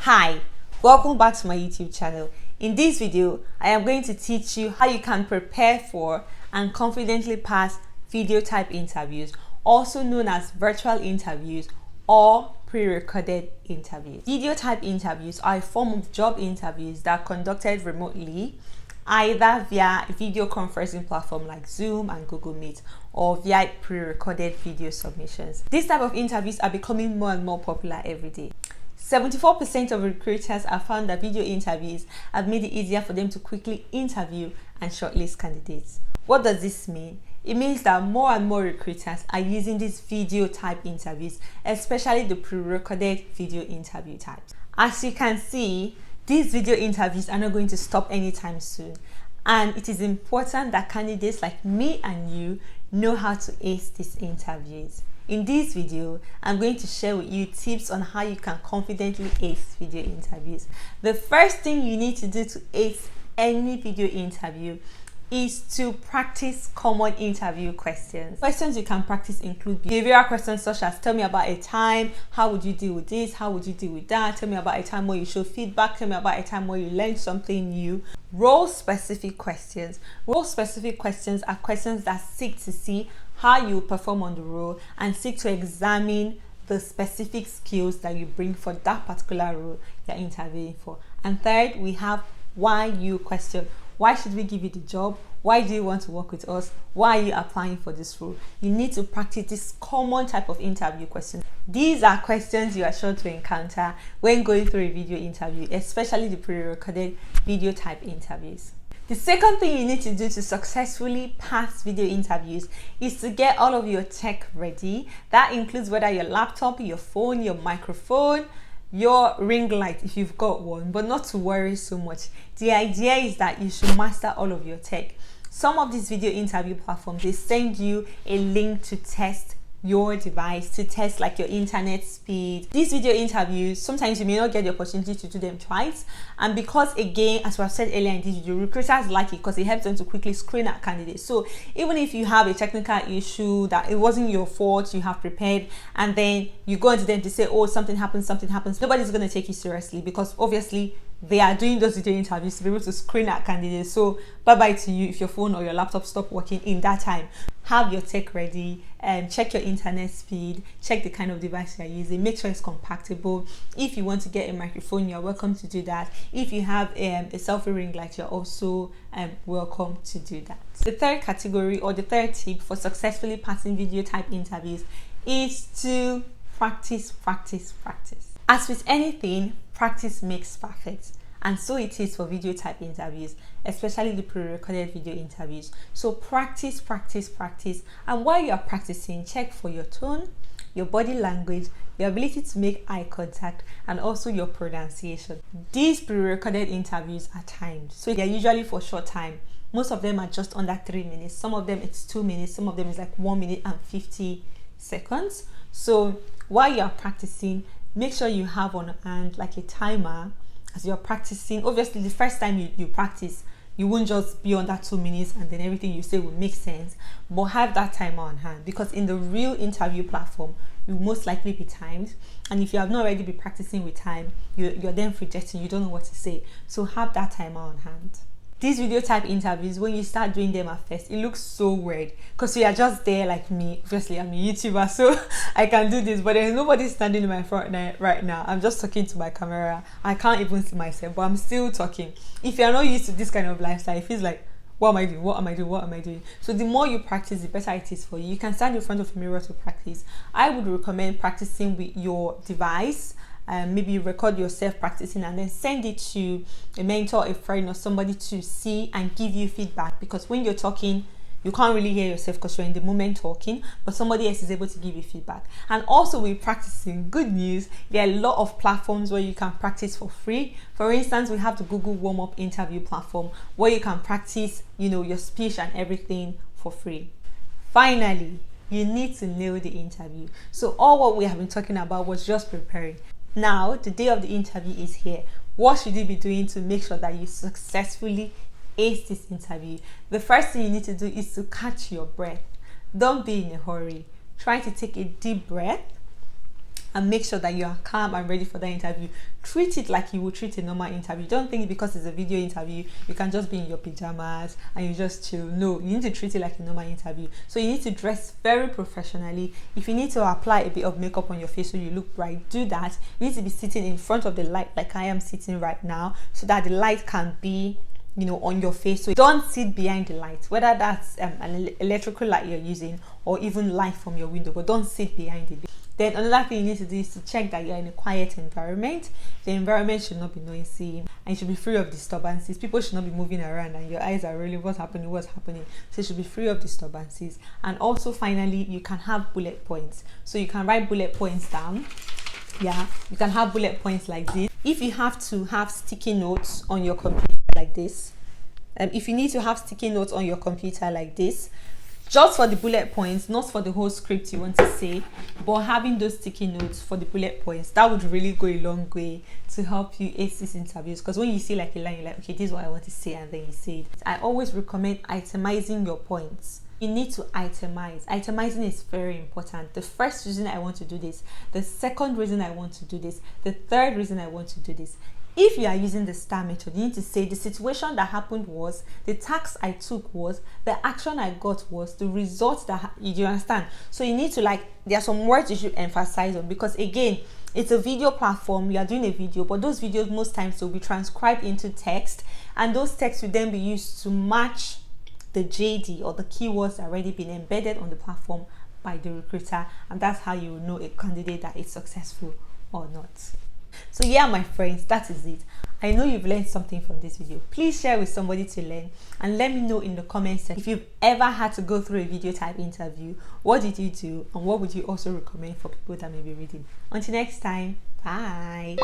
Hi, welcome back to my YouTube channel. In this video, I am going to teach you how you can prepare for and confidently pass video type interviews, also known as virtual interviews or pre-recorded interviews. Video type interviews are a form of job interviews that are conducted remotely, either via a video conferencing platform like Zoom and Google Meet, or via pre-recorded video submissions. This type of interviews are becoming more and more popular every day. 74% of recruiters have found that video interviews have made it easier for them to quickly interview and shortlist candidates. What does this mean? It means that more and more recruiters are using these video type interviews, especially the pre-recorded video interview types. As you can see, these video interviews are not going to stop anytime soon, and it is important that candidates like me and you know how to ace these interviews. In this video, I'm going to share with you tips on how you can confidently ace video interviews. The first thing you need to do to ace any video interview is to practice common interview questions. Questions you can practice include behavioral questions such as tell me about a time, how would you deal with this, how would you deal with that, tell me about a time where you show feedback, tell me about a time where you learned something new. Role specific questions. Role specific questions are questions that seek to see how you perform on the role and seek to examine the specific skills that you bring for that particular role you're interviewing for. And third, we have why you question. Why should we give you the job? Why do you want to work with us? Why are you applying for this role? You need to practice this common type of interview questions. These are questions you are sure to encounter when going through a video interview, especially the pre-recorded video type interviews. The second thing you need to do to successfully pass video interviews is to get all of your tech ready. That includes whether your laptop, your phone, your microphone, your ring light if you've got one, but not to worry so much. The idea is that you should master all of your tech. Some of these video interview platforms, they send you a link to test your device, to test like your internet speed. These video interviews, sometimes you may not get the opportunity to do them twice, and because again, as we have said earlier in this video, recruiters like it because it helps them to quickly screen out candidates. So even if you have a technical issue that it wasn't your fault, you have prepared, and then you go into them to say, oh, something happens, nobody's going to take you seriously, because obviously they are doing those video interviews to be able to screen out candidates. So bye-bye to you if your phone or your laptop stop working in that time. Have your tech ready and check your internet speed, check the kind of device you're using, make sure it's compatible. If you want to get a microphone, you're welcome to do that. If you have a selfie ring light, you're also welcome to do that. The third category, or the third tip for successfully passing video type interviews, is to practice. As with anything, practice makes perfect. And so it is for video type interviews, especially the pre-recorded video interviews. So practice. And while you are practicing, check for your tone, your body language, your ability to make eye contact, and also your pronunciation. These pre-recorded interviews are timed, so they're usually for short time. Most of them are just under 3 minutes. Some of them it's 2 minutes. Some of them is like 1 minute and 50 seconds. So while you are practicing, make sure you have on hand like a timer as you're practicing. Obviously, the first time you practice, you won't just be on that 2 minutes and then everything you say will make sense, but have that timer on hand, because in the real interview platform, you will most likely be timed. And if you have not already been practicing with time, you're then projecting, you don't know what to say. So have that timer on hand. These video type interviews, when you start doing them at first, it looks so weird because you are just there like me. Obviously, I'm a YouTuber, so I can do this, but there's nobody standing in my front right now. I'm just talking to my camera. I can't even see myself, but I'm still talking. If you're not used to this kind of lifestyle, it feels like, what am I doing? So the more you practice, the better it is for you. You can stand in front of a mirror to practice. I would recommend practicing with your device. Maybe you record yourself practicing and then send it to a mentor, a friend, or somebody to see and give you feedback, because when you're talking, you can't really hear yourself because you're in the moment talking, but somebody else is able to give you feedback. And also with practicing, good news, there are a lot of platforms where you can practice for free. For instance, we have the Google warm-up interview platform where you can practice, your speech and everything for free. Finally, you need to nail the interview. So all what we have been talking about was just preparing. Now, the day of the interview is here. What should you be doing to make sure that you successfully ace this interview? The first thing you need to do is to catch your breath. Don't be in a hurry. Try to take a deep breath and make sure that you are calm and ready for that interview. Treat it like you would treat a normal interview. Don't think because it's a video interview you can just be in your pajamas and you just chill. No, you need to treat it like a normal interview. So you need to dress very professionally. If you need to apply a bit of makeup on your face so you look bright, do that. You need to be sitting in front of the light like I am sitting right now, so that the light can be, you know, on your face. So don't sit behind the light, whether that's an electrical light you're using or even light from your window, but don't sit behind it. Then another thing you need to do is to check that you're in a quiet environment. The environment should not be noisy and it should be free of disturbances. People should not be moving around and your eyes are really what's happening. So it should be free of disturbances. And also finally, you can have bullet points. So you can write bullet points down. Yeah, you can have bullet points like this. If you have to have sticky notes on your computer like this, if you need to have sticky notes on your computer like this, just for the bullet points, not for the whole script you want to say, but having those sticky notes for the bullet points, that would really go a long way to help you ace these interviews. Because when you see like a line, you're like, okay, this is what I want to say, and then you say it. I always recommend itemizing your points. You need to itemize. Itemizing is very important. The first reason I want to do this, the second reason I want to do this, the third reason I want to do this. If you are using the STAR method, you need to say the situation that happened was, the task I took was, the action I got was, the result that you understand. So you need to, like, there are some words you should emphasize on, because again, it's a video platform. You are doing a video, but those videos most times will be transcribed into text, and those texts will then be used to match the JD or the keywords that already been embedded on the platform by the recruiter, and that's how you will know a candidate that is successful or not. So yeah, my friends, that is it. I know you've learned something from this video. Please share with somebody to learn, and let me know in the comments section if you've ever had to go through a video type interview. What did you do, and what would you also recommend for people that may be reading? Until next time, bye.